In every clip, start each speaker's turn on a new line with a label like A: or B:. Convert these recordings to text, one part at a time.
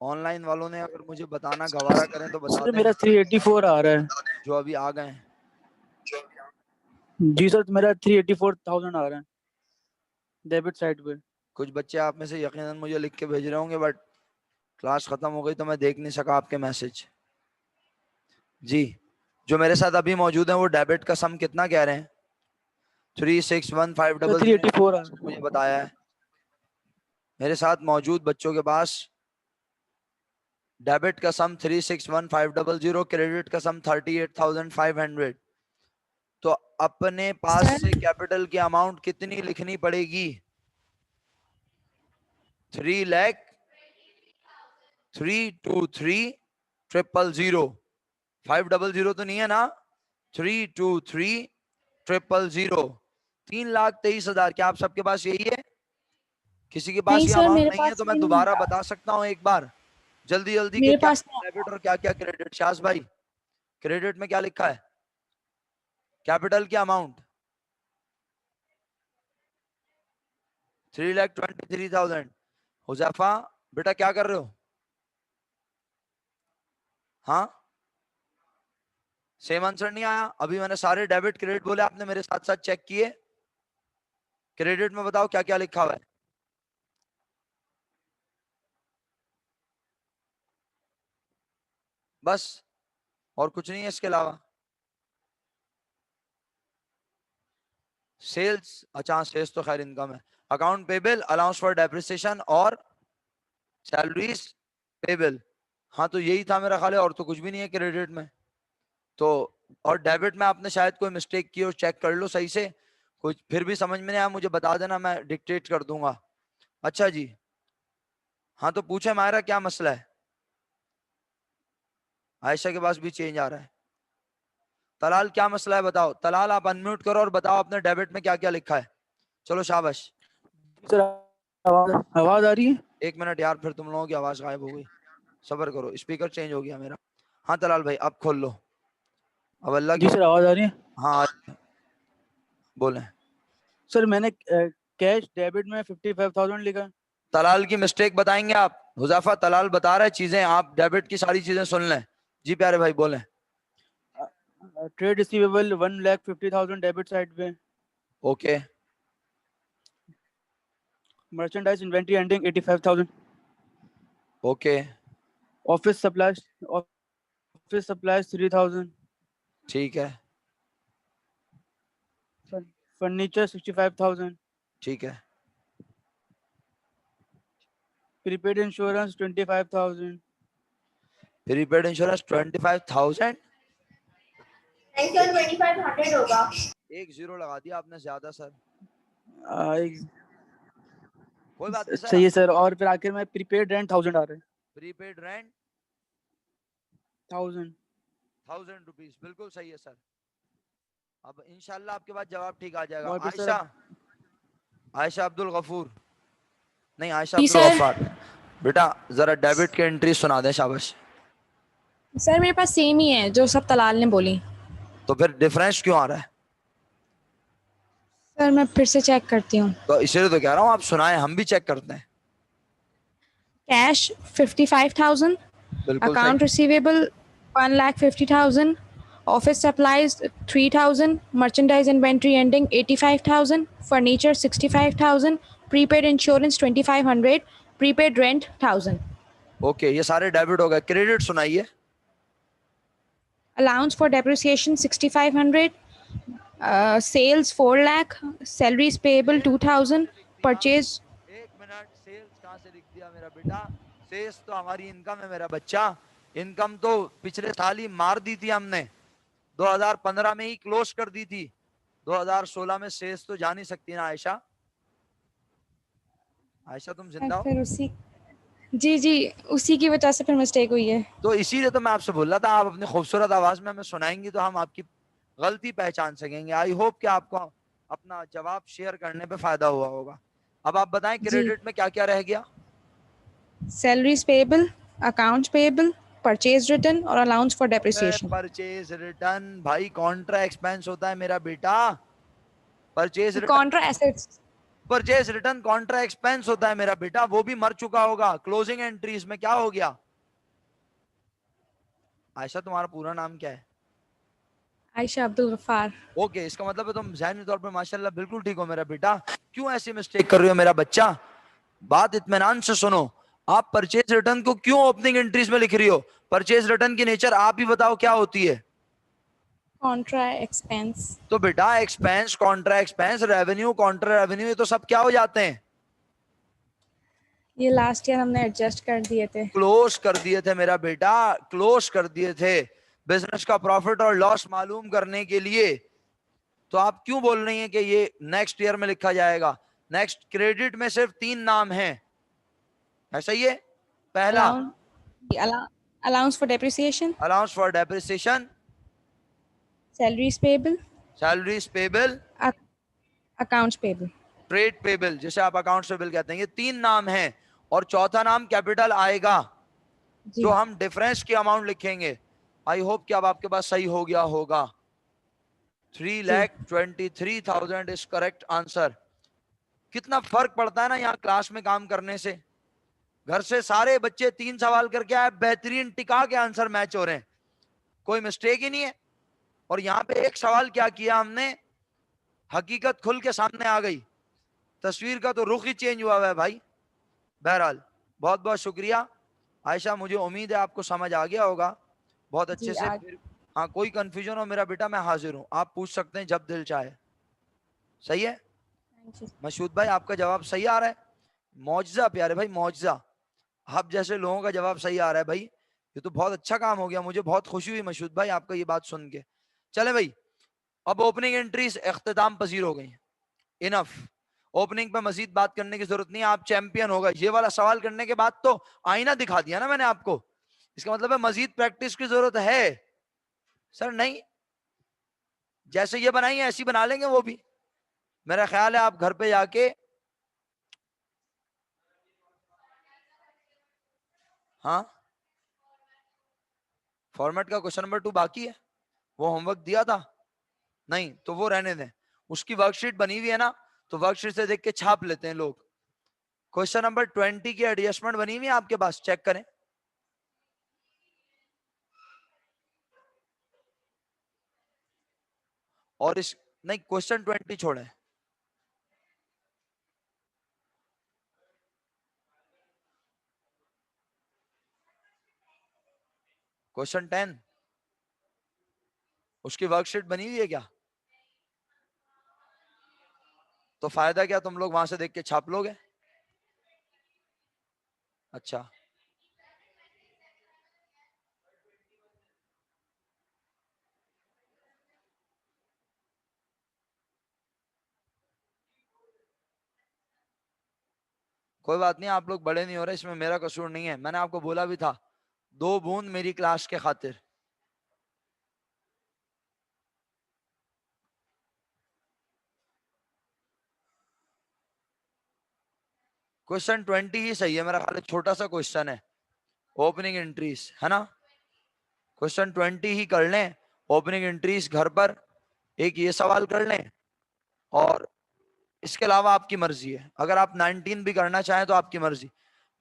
A: Online वालों ने अगर मुझे बताना गवारा करें तो बता
B: सर
A: दें।
B: मेरा 384 आ रहा है।
A: जो अभी आ गए हैं।
B: जी सर, मेरा 384,000 आ रहा है डेबिट साइड पे।
A: कुछ बच्चे आप में से यकीनन मुझे लिख के भेज रहे होंगे, बट क्लास खत्म हो गई तो मैं देख नहीं सका आपके मैसेज। जी, जो मेरे साथ अभी मौजूद हैं वो डेबिट का सम कितना कह रहे हैं? 361500
B: 384 आ रहा है।
A: मुझे बताया है। मेरे साथ मौजूद बच्चों के पास डेबिट का सम 361500, क्रेडिट का सम 38,500। तो अपने पास
C: सर
A: से कैपिटल की अमाउंट कितनी लिखनी पड़ेगी? 3,323,000। 500 तो नहीं है ना? 323,000। 3,23,000। क्या आप सबके पास यही है? किसी के पास
C: नहीं
A: ये
C: सर,
A: अमाउंट
C: मेरे
A: नहीं है
C: पास
A: तो मैं
C: ये नहीं
A: दोबारा
C: है।
A: बता सकता हूं एक बार जल्दी जल्दी कि
C: मेरे
A: क्या
C: पास
A: डेबिट और क्या क्या क्रेडिट। शाज भाई, क्रेडिट में क्या लिखा है? कैपिटल की अमाउंट 3,23,000। हुजैफा बेटा क्या कर रहे हो? हाँ, सेम आंसर नहीं आया। अभी मैंने सारे डेबिट क्रेडिट बोले, आपने मेरे साथ साथ चेक किए। क्रेडिट में बताओ क्या क्या लिखा हुआ है? बस, और कुछ नहीं है इसके अलावा। सेल्स, अच्छा सेल्स तो खैर इनकम है। Account payable, allowance for depreciation और सैलरीज पेबल। हाँ तो यही था मेरा ख्याल है, और तो कुछ भी नहीं है क्रेडिट में तो। और डेबिट में आपने शायद कोई मिस्टेक की हो, चेक कर लो सही से। कुछ फिर भी समझ में नहीं आया मुझे बता देना, मैं डिक्टेट कर दूंगा। अच्छा जी, हाँ तो पूछे मायरा क्या मसला है? आयशा के पास भी चेंज आ रहा है। तलाल क्या मसला है बताओ? तलाल आप अनम्यूट करो और बताओ आपने डेबिट में क्या क्या लिखा है। चलो शाबाश।
B: सर आवाज आ रही है?
A: 1 मिनट यार, फिर तुम लोगों की आवाज गायब हो गई। सबर करो, स्पीकर चेंज हो गया मेरा। हाँ तलाल भाई अब खोल लो। अब अल्लाह की।
B: जी सर आवाज आ रही है।
A: हाँ बोले।
B: सर मैंने कैश डेबिट में 55,000 लिखा।
A: तलाल की मिस्टेक बताएंगे आप? हुजाफा तलाल बता रहा है चीजें, आप डेबिट की सारी चीजें सुन लें। जी प्यारे भाई बोले।
B: ट्रेड रिसीवेबल 1,50,000 डेबिट साइड पे।
A: Okay.
B: Merchandise inventory ending 85,000।
A: Okay
B: office supplies 3,000।
A: ठीक है।
B: फर्नीचर 65,000।
A: ठीक है।
B: Prepaid insurance 25,000।
A: Prepaid insurance 25,000।
C: 2500 होगा।
A: एक जीरो लगा दिया आपने ज्यादा सर।
B: आ,
A: कोई बात नहीं सर।
B: सही है सर। और फिर आखिर में प्रीपेड रेंट 1,000 आ रहे हैं।
A: Prepaid rent
B: 1,000।
A: 1,000 रुपीज, बिल्कुल सही है सर। अब इंशाल्लाह आपके पास जवाब ठीक आ जाएगा।
B: और फिर सर
A: आयशा, आयशा अब्दुल गफूर, नहीं आयशा
C: जी
A: अब्दुल
C: सर।
A: गफ्फार, बेटा जरा डेबिट के एंट्री सुना दें शाबाश।
C: सर मेरे पास सेम ही है जो सब तलाल ने बोली।
A: तो फिर डिफरेंस क्यों आ रहा है?
C: सर मैं फिर से चेक करती हूँ।
A: तो इसलिए तो कह रहा हूँ आप सुनाएं, हम भी चेक करते हैं।
C: कैश 55,000,
A: बिल्कुल सही।
C: Account receivable 1,50,000, office supplies 3,000, merchandise inventory ending 85,000, furniture 65,000, prepaid insurance 2,500, prepaid rent 1,000।
A: Okay, ये सारे डेबिट हो गए। क्रेडिट सुनाइए।
C: Allowance for depreciation 6,500, sales 4 lakh, salaries payable 2,000, purchase.
A: 1 minute, sales कहाँ से लिख दिया मेरा बेटा? सेल्स तो हमारी इनकम है मेरा बच्चा। इनकम तो पिछले साल ही मार दी थी हमने, 2015 में ही क्लोज कर दी थी। 2016 में सेल्स तो जा नहीं सकती ना आयशा? आयशा तुम जिंदा हो?
C: फिर उसी जी जी उसी की वजह से फिर मिस्टेक हुई है।
A: तो इसीलिए तो मैं आपसे बोल रहा था, आप अपनी खूबसूरत आवाज में हमें सुनाएंगी तो हम आपकी गलती पहचान सकेंगे। आई होप कि आपको अपना जवाब शेयर करने पे फायदा हुआ होगा। अब आप बताएं
C: जी,
A: क्रेडिट में क्या क्या रह गया?
C: Salaries payable, accounts payable, purchase return और allowance for depreciation.
A: Purchase return भाई कॉन्ट्रा एक्सपेंस होता है मेरा बेटा। Purchase return
C: contra assets.
A: Purchase return contra expense होता है मेरा बेटा, वो भी मर चुका होगा। क्लोजिंग एंट्रीज में क्या हो गया? आयशा तुम्हारा पूरा नाम क्या है?
C: आयशा अब्दुल गफ्फार।
A: ओके, इसका मतलब है तुम ज़हनी तौर पे माशाल्लाह बिल्कुल ठीक हो मेरा बेटा। क्यों ऐसी मिस्टेक कर रही हो मेरा बच्चा? बात इत्मीनान से सुनो। आप परचेज रिटर्न को क्यों ओपनिंग एंट्रीज में लिख रही हो? परचेज रिटर्न की नेचर आप ही बताओ क्या होती है?
C: Contra expense.
A: तो बेटा expense, Contra expense, revenue, Contra revenue, ये तो सब क्या हो जाते हैं?
C: ये लास्ट ईयर हमने एडजस्ट कर दिए थे।
A: क्लोज कर दिए थे मेरा बेटा, क्लोज कर दिए थे बिजनेस का प्रॉफिट और लॉस मालूम करने के लिए। तो आप क्यों बोल रही हैं कि ये नेक्स्ट ईयर में लिखा जाएगा? नेक्स्ट क्रेडिट में सिर्फ 3 नाम हैं, ऐसा ही है। पहला
C: allowance for depreciation,
A: allowance for depreciation,
C: salaries payable,
A: salaries payable,
C: accounts payable.
A: Trade payable, जिसे आप अकाउंट्स पेबल कहते हैं। ये 3 नाम हैं और चौथा नाम कैपिटल आएगा,
C: जी
A: जो हम डिफरेंस की अमाउंट लिखेंगे। आई होप कि अब आपके पास सही हो गया होगा। 3,23,000 इज करेक्ट आंसर। कितना फर्क पड़ता है ना यहाँ क्लास में काम करने से। घर से सारे बच्चे 3 सवाल करके आए, बेहतरीन टिका के आंसर मैच हो रहे हैं, कोई मिस्टेक ही नहीं है। और यहाँ पे एक सवाल क्या किया हमने, हकीकत खुल के सामने आ गई, तस्वीर का तो रुख ही चेंज हुआ है भाई। बहरहाल बहुत बहुत शुक्रिया आयशा, मुझे उम्मीद है आपको समझ आ गया होगा बहुत
C: जी
A: अच्छे से। फिर हाँ, कोई कंफ्यूजन हो मेरा बेटा, मैं हाजिर हूँ, आप पूछ सकते हैं जब दिल चाहे। सही है मशहूद भाई, आपका जवाब सही आ रहा है। मौजजा प्यारे भाई, मौजजा। आप जैसे लोगों का जवाब सही आ रहा है भाई, ये तो बहुत अच्छा काम हो गया। मुझे बहुत खुशी हुई मशहूद भाई आपका ये बात सुन के। चले भाई, अब ओपनिंग एंट्रीज अख्ताम पजीर हो गई, इनफ। ओपनिंग पे मजीद बात करने की जरूरत नहीं है, आप चैंपियन हो गए। ये वाला सवाल करने के बाद तो आईना दिखा दिया ना मैंने आपको, इसका मतलब है मजीद प्रैक्टिस की जरूरत है। सर नहीं, जैसे ये बनाई है ऐसी बना लेंगे वो भी। मेरा ख्याल है आप घर पे जाके, हाँ, फॉर्मेट का क्वेश्चन नंबर 2 बाकी है, वो होमवर्क दिया था। नहीं तो वो रहने दें, उसकी वर्कशीट बनी हुई है ना, तो वर्कशीट से देख के छाप लेते हैं लोग। क्वेश्चन नंबर 20 की एडजस्टमेंट बनी हुई है आपके पास, चेक करें। और इस, नहीं क्वेश्चन 20 छोड़ें, क्वेश्चन 10 उसकी वर्कशीट बनी हुई है क्या? तो फायदा क्या, तुम लोग वहां से देख के छाप लोगे। अच्छा, कोई बात नहीं, आप लोग बड़े नहीं हो रहे, इसमें मेरा कसूर नहीं है। मैंने आपको बोला भी था, 2 बूंद मेरी क्लास के खातिर। क्वेश्चन 20 ही सही है मेरा ख्याल है, छोटा सा क्वेश्चन है, ओपनिंग एंट्रीज है ना। क्वेश्चन 20 ही कर लें, ओपनिंग एंट्रीज घर पर एक ये सवाल कर लें, और इसके अलावा आपकी मर्जी है, अगर आप 19 भी करना चाहें तो आपकी मर्जी।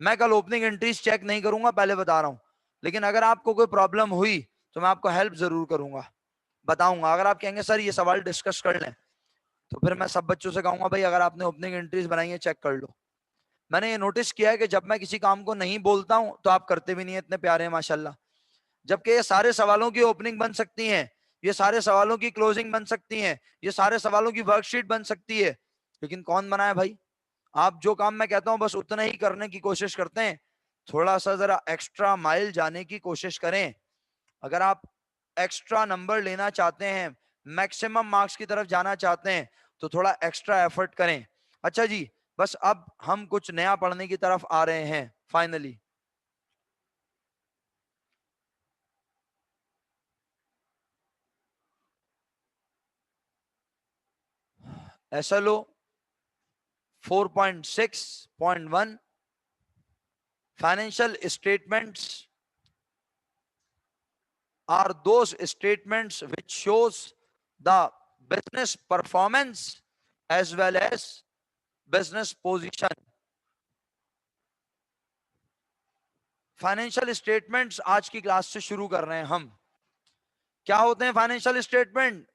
A: मैं कल ओपनिंग एंट्रीज चेक नहीं करूंगा, पहले बता रहा हूं, लेकिन अगर आपको कोई प्रॉब्लम हुई तो मैं आपको हेल्प जरूर करूंगा, बताऊंगा। अगर आप कहेंगे सर ये सवाल डिस्कस कर लें, तो फिर मैं सब बच्चों से कहूंगा भाई अगर आपने ओपनिंग एंट्रीज बनाई है चेक कर लो। मैंने ये नोटिस किया है कि जब मैं किसी काम को नहीं बोलता हूं तो आप करते भी नहीं है, इतने प्यारे हैं माशाल्लाह। जबकि ये सारे सवालों की ओपनिंग बन सकती है, ये सारे सवालों की क्लोजिंग बन सकती है, ये सारे सवालों की वर्कशीट बन सकती है, लेकिन कौन बनाए भाई? आप जो काम मैं कहता हूं बस उतना ही करने की कोशिश करते हैं, थोड़ा सा जरा एक्स्ट्रा माइल जाने की कोशिश करें। अगर आप एक्स्ट्रा नंबर लेना चाहते हैं, मैक्सिमम मार्क्स की तरफ जाना चाहते हैं, तो थोड़ा एक्स्ट्रा एफर्ट करें। अच्छा जी, बस अब हम कुछ नया पढ़ने की तरफ आ रहे हैं finally. SLO 4.6.1 financial statements are those statements which shows the business performance as well as business position. Financial statements आज की क्लास से शुरू कर रहे हैं हम। क्या होते हैं फाइनेंशियल स्टेटमेंट?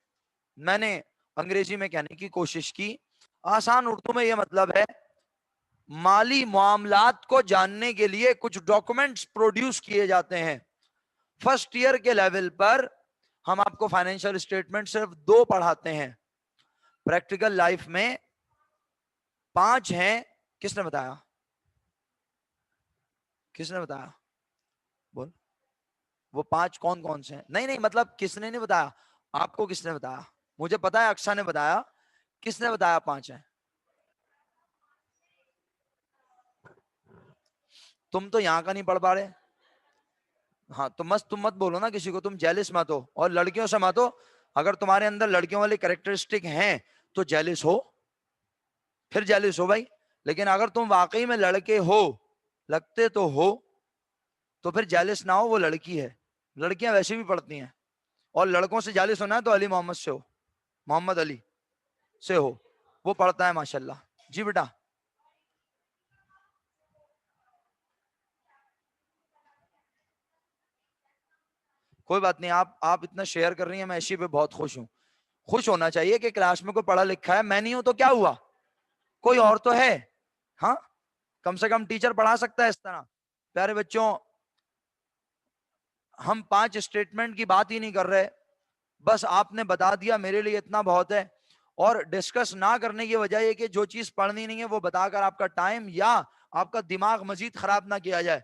A: मैंने अंग्रेजी में कहने की कोशिश की, आसान उर्दू में यह मतलब है माली मामलात को जानने के लिए कुछ डॉक्यूमेंट्स प्रोड्यूस किए जाते हैं। फर्स्ट ईयर के लेवल पर हम आपको फाइनेंशियल स्टेटमेंट सिर्फ 2 पढ़ाते हैं, प्रैक्टिकल लाइफ में 5 हैं। किसने बताया? किसने बताया? बोल। वो 5 कौन कौन से हैं? नहीं नहीं, मतलब किसने नहीं बताया, आपको किसने बताया? मुझे पता है अक्षा ने बताया, किसने बताया 5 हैं? तुम तो यहाँ का नहीं पढ़ पा रहे। हाँ तो मस्त, तुम मत बोलो ना किसी को, तुम जेलिस मत हो, और लड़कियों से मत हो। अगर तुम्हारे अंदर लड़कियों वाली कैरेक्टरिस्टिक हैं तो जेलिस हो, फिर जेलिस हो भाई। लेकिन अगर तुम वाकई में लड़के हो, लगते तो हो, तो फिर जेलिस ना हो, वो लड़की है। लड़कियां वैसे भी पढ़ती हैं, और लड़कों से जेलिस होना है तो अली मोहम्मद से हो, मोहम्मद अली से हो, वो पढ़ता है माशाल्लाह। जी बेटा। कोई बात नहीं, आप इतना शेयर कर रही हैं, मैं इसी पे बहुत खुश हूं। खुश होना चाहिए कि क्लास में कोई पढ़ा लिखा है, मैं नहीं हूं तो क्या हुआ, कोई और तो है। हाँ, कम से कम टीचर पढ़ा सकता है इस तरह। प्यारे बच्चों, हम 5 स्टेटमेंट की बात ही नहीं कर रहे, बस आपने बता दिया, मेरे लिए इतना बहुत है। और डिस्कस ना करने की वजह यह कि जो चीज पढ़नी नहीं है वो बताकर आपका टाइम या आपका दिमाग मजीद खराब ना किया जाए।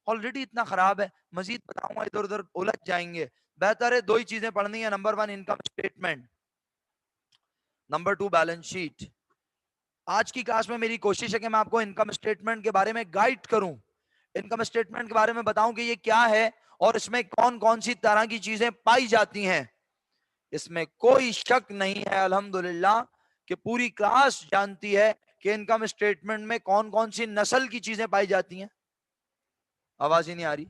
A: ऑलरेडी इतना खराब है, मजीद बताऊंगा इधर उधर उलझ जाएंगे। बेहतर है 2 ही चीजें पढ़नी है, number 1 income statement, number 2 balance sheet. आज की क्लास में मेरी कोशिश है कि मैं आपको इनकम स्टेटमेंट के बारे में गाइड करूं, इनकम स्टेटमेंट के बारे में बताऊं कि ये क्या है और इसमें कौन कौन सी तरह की चीजें पाई जाती हैं। इसमें कोई शक नहीं है अल्हम्दुलिल्लाह कि पूरी क्लास जानती है कि इनकम स्टेटमेंट में कौन कौन सी नस्ल की चीजें पाई जाती हैं। आवाज ही नहीं आ रही।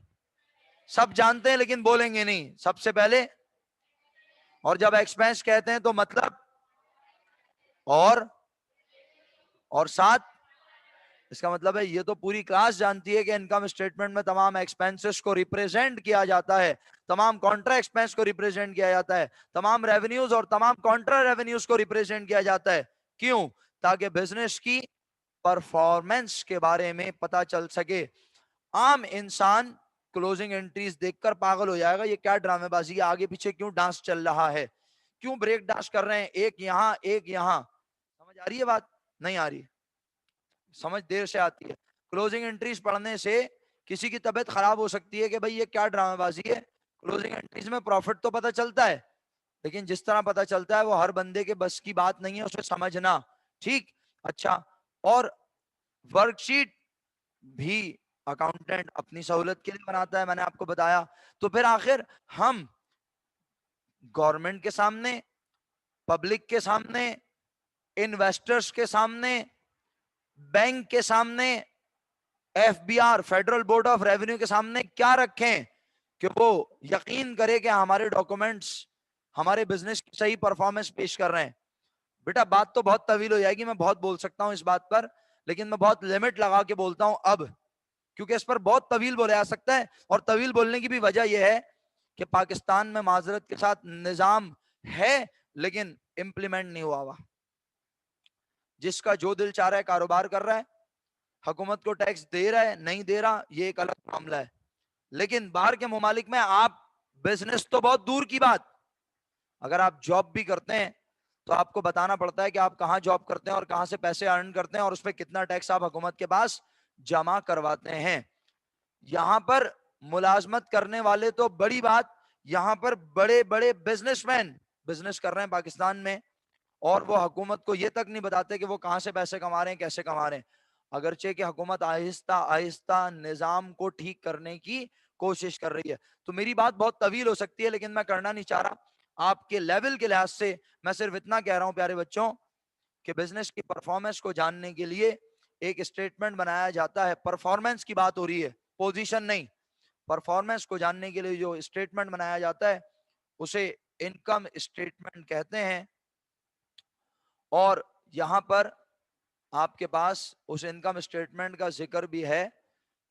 A: सब जानते हैं लेकिन बोलेंगे नहीं सबसे पहले। और जब एक्सपेंस कहते हैं तो मतलब और साथ, इसका मतलब है ये तो पूरी क्लास जानती है कि इनकम स्टेटमेंट में तमाम एक्सपेंसेस को रिप्रेजेंट किया जाता है, तमाम कॉन्ट्रा एक्सपेंस को रिप्रेजेंट किया जाता है, तमाम रेवेन्यूज और तमाम कॉन्ट्रा रेवेन्यूज को रिप्रेजेंट किया जाता है। क्यों? ताकि बिजनेस की परफॉर्मेंस के बारे में पता चल सके। आम इंसान क्लोजिंग एंट्रीज देखकर पागल हो जाएगा, ये क्या ड्रामेबाजी है, आगे पीछे क्यों डांस चल रहा है, क्यों ब्रेक डांस कर रहे हैं, एक यहां एक यहां। समझ आ रही है बात? नहीं आ रही? समझ देर से आती है। क्लोजिंग एंट्रीज पढ़ने से किसी की तबीयत खराब हो सकती है कि भाई ये क्या ड्रामेबाजी है। क्लोजिंग एंट्रीज में प्रॉफिट तो पता चलता है, लेकिन जिस तरह पता चलता है वो हर बंदे के बस की बात नहीं है उसे समझना। ठीक, अच्छा। और वर्कशीट भी अकाउंटेंट अपनी सहूलत के लिए बनाता है, मैंने आपको बताया। तो फिर आखिर हम गवर्नमेंट के सामने, पब्लिक के सामने, इन्वेस्टर्स के सामने, बैंक के सामने, FBR federal board of revenue के सामने क्या रखें कि वो यकीन करे कि हमारे डॉक्यूमेंट्स हमारे बिजनेस की सही परफॉर्मेंस पेश कर रहे हैं। बेटा बात तो बहुत तवील हो जाएगी, मैं बहुत बोल सकता हूं इस बात पर, लेकिन मैं बहुत लिमिट लगा के बोलता हूं अब, क्योंकि इस पर बहुत तवील बोला जा सकता है। और तवील बोलने की भी वजह यह है कि पाकिस्तान में माजरत के साथ निजाम है लेकिन इंप्लीमेंट नहीं हुआ हुआ। जिसका जो दिल चाह रहा है कारोबार कर रहा है, हुकूमत को टैक्स दे रहा है नहीं दे रहा ये एक अलग मामला है। लेकिन बाहर के मुमालिक में आप बिजनेस तो बहुत दूर की बात, अगर आप जॉब भी करते हैं तो आपको बताना पड़ता है कि आप कहां जॉब करते हैं और कहां से पैसे अर्न करते हैं और उस पर कितना टैक्स आप हुकूमत के पास जमा करवाते हैं। यहां पर मुलाजमत करने वाले तो बड़ी बात, यहां पर बड़े बड़े बिजनेसमैन बिजनेस कर रहे हैं पाकिस्तान में, और वो हुकूमत को ये तक नहीं बताते कि वो कहां से पैसे कमा रहे हैं, कैसे कमा रहे हैं। अगरचे कि हुकूमत आहिस्ता आहिस्ता निजाम को ठीक करने की कोशिश कर रही है। तो मेरी बात बहुत तवील हो सकती है लेकिन मैं करना नहीं चाह रहा। आपके लेवल के लिहाज से मैं सिर्फ इतना कह रहा हूं प्यारे बच्चों कि बिजनेस की परफॉर्मेंस को जानने के लिए एक स्टेटमेंट बनाया जाता है। परफॉर्मेंस की बात हो रही है, पोजीशन नहीं। परफॉर्मेंस को जानने के लिए जो स्टेटमेंट बनाया जाता है उसे इनकम स्टेटमेंट कहते हैं। और यहां पर आपके पास उस इनकम स्टेटमेंट का जिक्र भी है।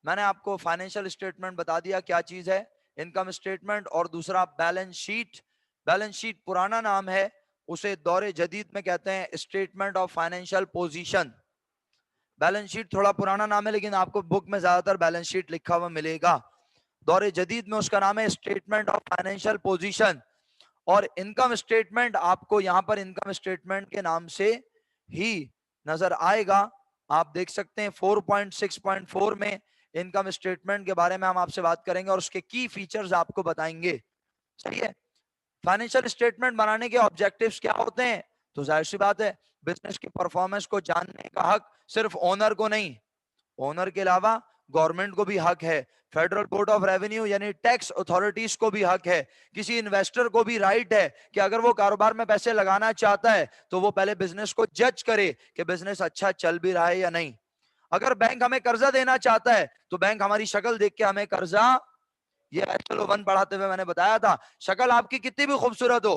A: मैंने आपको फाइनेंशियल स्टेटमेंट बता दिया क्या चीज है, इनकम स्टेटमेंट, और दूसरा बैलेंस शीट। बैलेंस शीट पुराना नाम है, उसे दौरे जदीद में कहते हैं statement of financial position. Balance sheet थोड़ा पुराना नाम है, लेकिन आपको बुक में ज्यादातर बैलेंस शीट लिखा हुआ मिलेगा। दौरे जदीद में उसका नाम है स्टेटमेंट ऑफ फाइनेंशियल पोजीशन। और इनकम स्टेटमेंट आपको यहां पर इनकम स्टेटमेंट के नाम से ही नजर आएगा। आप देख सकते हैं 4.6.4 में इनकम स्टेटमेंट के बारे में हम आपसे बात करेंगे और उसके की फीचर्स आपको बताएंगे। सही है। फाइनेंशियल स्टेटमेंट बनाने के ऑब्जेक्टिव्स क्या होते हैं? तो जाहिर सी बात है, बिजनेस की परफॉर्मेंस को जानने का हक सिर्फ ओनर को नहीं, ओनर के अलावा गवर्नमेंट को भी हक है, फेडरल बोर्ड ऑफ रेवेन्यू यानी टैक्स अथॉरिटीज को भी हक है, किसी इन्वेस्टर को भी राइट है कि अगर वो कारोबार में पैसे लगाना चाहता है तो वो पहले बिजनेस को जज करे कि बिजनेस अच्छा चल भी रहा है या नहीं। अगर बैंक हमें कर्जा देना चाहता है तो बैंक हमारी शक्ल देख के हमें कर्जा, ये एचएल1 पढ़ाते हुए मैंने बताया था, शक्ल आपकी कितनी भी खूबसूरत हो,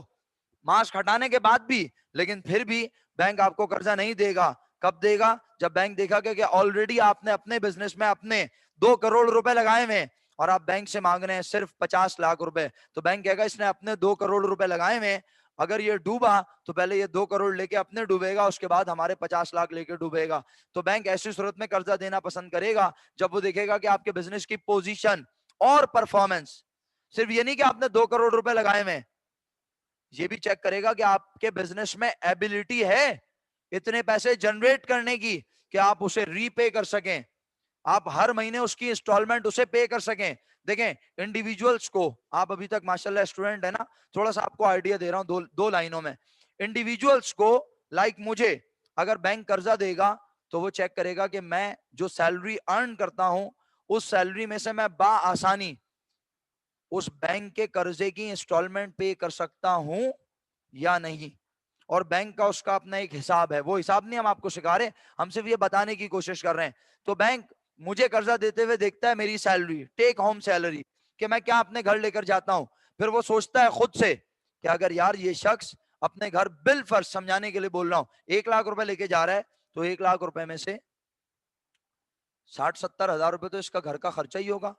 A: मास्क हटाने के बाद भी, लेकिन फिर भी बैंक आपको कर्जा नहीं देगा। कब देगा? जब बैंक देखा कि ऑलरेडी आपने अपने बिजनेस में अपने 2 करोड़ रुपए लगाए हुए और आप बैंक से मांग रहे हैं सिर्फ 50 लाख रुपए, तो बैंक कहेगा इसने अपने 2 करोड़ रुपए लगाए हुए, अगर ये डूबा तो पहले ये 2 करोड़ लेके अपने डूबेगा, उसके बाद हमारे 50 लाख लेके डूबेगा। तो बैंक ऐसी सूरत में कर्जा देना पसंद करेगा जब वो देखेगा कि आपके बिजनेस की पोजीशन और परफॉर्मेंस, सिर्फ ये नहीं कि आपने 2 करोड़ रुपए लगाए हुए, ये भी चेक करेगा कि आपके बिजनेस में एबिलिटी है इतने पैसे जनरेट करने की कि आप उसे रीपे कर सकें, आप हर महीने उसकी इंस्टॉलमेंट उसे पे कर सकें। देखें इंडिविजुअल्स को, आप अभी तक माशाल्लाह स्टूडेंट है ना, थोड़ा सा आपको आइडिया दे रहा हूं दो लाइनों में। इंडिविजुअल्स को लाइक मुझे अगर बैंक कर्जा देगा तो वो चेक करेगा कि मैं जो सैलरी अर्न करता हूं उस सैलरी में से मैं आसानी उस बैंक के कर्जे की इंस्टॉलमेंट पे कर सकता हूं या नहीं। और बैंक का उसका अपना एक हिसाब है, वो हिसाब नहीं हम आपको सिखा रहे, हम सिर्फ ये बताने की कोशिश कर रहे हैं। तो बैंक मुझे कर्जा देते हुए देखता है मेरी सैलरी, टेक होम सैलरी, कि मैं क्या अपने घर लेकर जाता हूं। फिर वो सोचता है खुद से कि अगर यार ये शख्स अपने घर, बिल फर्ज समझाने के लिए बोल रहा हूं, 1 लाख रुपए लेके जा रहा है, तो 1 लाख रुपए में से 60-70 हजार रुपए तो इसका घर का खर्चा ही होगा,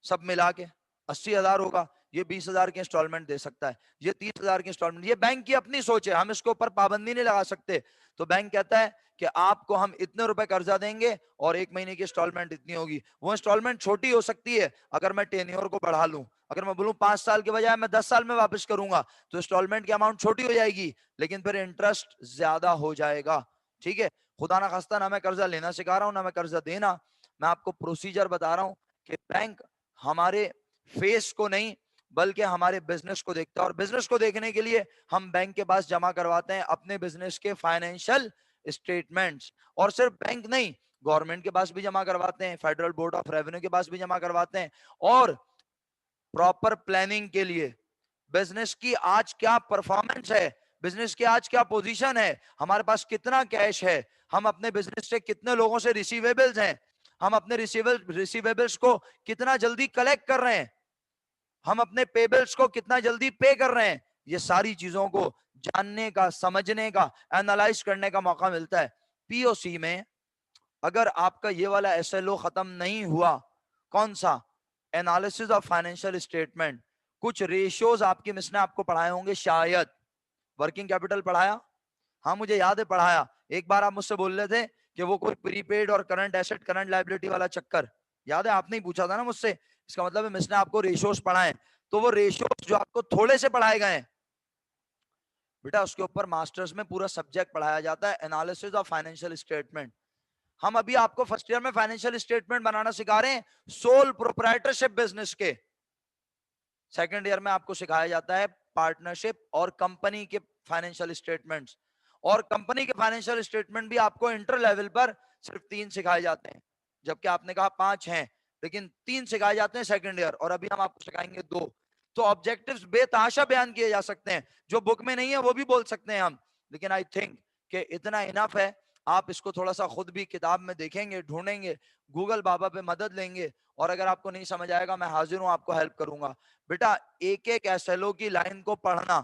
A: सब मिला के 80 हजार होगा, ये 20 हजार की इंस्टॉलमेंट दे सकता है, ये 30 हजार की इंस्टॉलमेंट। ये बैंक की अपनी सोच है, हम इसके ऊपर पाबंदी नहीं लगा सकते। तो बैंक कहता है कि आपको हम इतने रुपए कर्जा देंगे और 1 महीने की इंस्टॉलमेंट इतनी होगी। वो इंस्टॉलमेंट छोटी हो सकती है अगर मैं टेन्योर को बढ़ा लूं, अगर मैं बोलूं 5 साल के बजाय मैं 10 साल में वापस करूंगा तो इंस्टॉलमेंट की अमाउंट छोटी हो जाएगी, लेकिन फिर इंटरेस्ट ज्यादा हो जाएगा। ठीक है, खुदा ना खास्ता ना मैं कर्जा लेना सिखा रहा हूं ना मैं कर्जा देना, मैं आपको प्रोसीजर बता रहा हूं कि बैंक हमारे फेस को नहीं बल्कि हमारे बिजनेस को देखता है, और बिजनेस को देखने के लिए हम बैंक के पास जमा करवाते हैं अपने बिजनेस के फाइनेंशियल स्टेटमेंट्स। और सिर्फ बैंक नहीं, गवर्नमेंट के पास भी जमा करवाते हैं, फेडरल बोर्ड ऑफ रेवेन्यू के पास भी जमा करवाते हैं। और प्रॉपर प्लानिंग के लिए बिजनेस की आज क्या परफॉर्मेंस है, बिजनेस की आज क्या पोजीशन है, हमारे पास कितना कैश है, हम अपने बिजनेस से कितने लोगों से रिसीवेबल्स हैं, हम अपने रिसीवेबल्स को कितना जल्दी कलेक्ट कर रहे हैं, हम अपने पेबल्स को कितना जल्दी पे कर रहे हैं, ये सारी चीजों को जानने का, समझने का, एनालाइज करने का मौका मिलता है। पीओसी में अगर आपका ये वाला एसएलओ खत्म नहीं हुआ, कौन सा? Analysis of financial statement. कुछ रेशियोज आपकी मिस ने आपको पढ़ाए होंगे शायद, वर्किंग कैपिटल पढ़ाया? हाँ मुझे याद है पढ़ाया। एक बार आप मुझसे बोल रहे थे कि वो कोई प्रीपेड और करंट एसेट करंट लायबिलिटी वाला चक्कर, याद है आपने ही पूछा था ना मुझसे, इसका मतलब है मिस ने आपको रेशियोज पढ़ाए। तो वो रेशियोज जो आपको थोड़े से पढ़ाए गए बेटा, उसके ऊपर मास्टर्स में पूरा सब्जेक्ट पढ़ाया जाता है, एनालिसिस ऑफ फाइनेंशियल स्टेटमेंट। हम अभी आपको फर्स्ट ईयर में फाइनेंशियल स्टेटमेंट बनाना सिखा रहे हैं सोल प्रोप्राइटरशिप बिजनेस के। सेकंड ईयर में आपको सिखाया जाता है पार्टनरशिप और कंपनी के फाइनेंशियल स्टेटमेंट्स। और कंपनी के फाइनेंशियल स्टेटमेंट भी आपको इंटर लेवल पर सिर्फ 3 सिखाए जाते हैं, जबकि आपने कहा 5 हैं, लेकिन 3 सिखाए जाते हैं सेकंड ईयर, और अभी हम आपको सिखाएंगे 2। तो ऑब्जेक्टिव्स बेतहाशा बयान किए जा सकते हैं, जो बुक में नहीं है वो भी बोल सकते हैं हम, लेकिन आई थिंक कि इतना इनफ है। आप इसको थोड़ा सा खुद भी किताब में देखेंगे, ढूंढेंगे, गूगल बाबा पे मदद लेंगे, और अगर आपको नहीं समझ आएगा मैं हाजिर हूं आपको हेल्प करूंगा। बेटा एक एक एसएलओ की लाइन को पढ़ना,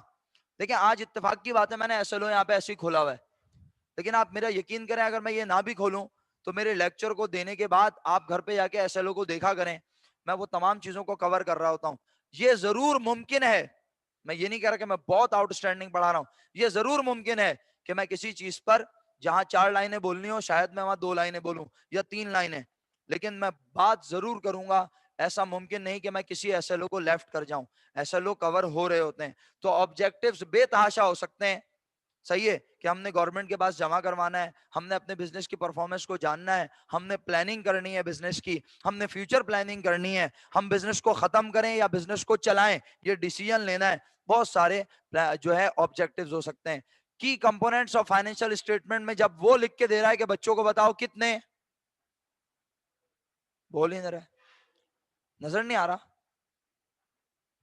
A: देखिए आज इत्तेफाक की बात है मैंने एसएलओ यहाँ पे ऐसे ही खोला हुआ है, लेकिन आप मेरा यकीन करें, अगर मैं ये ना भी खोलूं तो मेरे लेक्चर को देने के बाद आप घर पे जाके एसएलओ को देखा करें, मैं वो तमाम चीजों को कवर कर रहा होता हूं। ये जरूर मुमकिन है, मैं ये नहीं कह रहा कि मैं बहुत आउटस्टैंडिंग पढ़ा रहा हूं, ये जरूर मुमकिन है कि मैं किसी चीज पर जहां 4 लाइनें बोलनी हो शायद मैं वहां 2 लाइनें बोलूं या 3 लाइनें, लेकिन मैं बात जरूर करूंगा। ऐसा मुमकिन नहीं कि मैं किसी एसएलओ को लेफ्ट कर जाऊं, एसएलओ कवर हो रहे होते हैं। तो ऑब्जेक्टिव्स बेतहाशा हो सकते हैं, सही है, कि हमने गवर्नमेंट के पास जमा करवाना है, हमने अपने बिजनेस की परफॉर्मेंस को जानना है, हमने प्लानिंग करनी है बिजनेस की, हमने फ्यूचर प्लानिंग करनी है, हम बिजनेस को खत्म करें या बिजनेस को चलाएं, ये डिसीजन लेना है। बहुत सारे जो है ऑब्जेक्टिव्स हो सकते हैं। की कंपोनेंट्स ऑफ फाइनेंशियल स्टेटमेंट में जब वो लिख के दे रहा है कि बच्चों को बताओ कितने, बोल ही नहीं रहे, नजर नहीं आ रहा,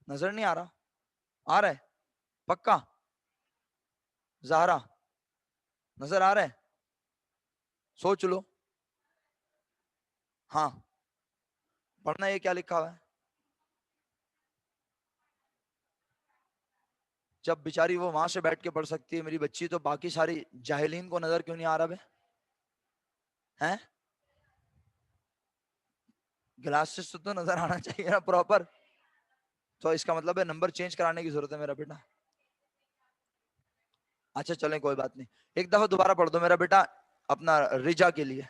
A: नजर नहीं आ रहा, आ रहा है पक्का? ज़ाहरा नजर आ रहा है? सोच लो। हाँ, पढ़ना ये क्या लिखा हुआ है? जब बेचारी वो वहां से बैठ के पढ़ सकती है मेरी बच्ची, तो बाकी सारी जाहिलीन को नजर क्यों नहीं आ रहा बे? हैं? ग्लासेस तो नजर आना चाहिए ना प्रॉपर। तो इसका मतलब है नंबर चेंज कराने की जरूरत है मेरा बेटा। अच्छा चलें कोई बात नहीं, एक दफा दोबारा पढ़ दो मेरा बेटा अपना रिजा के लिए।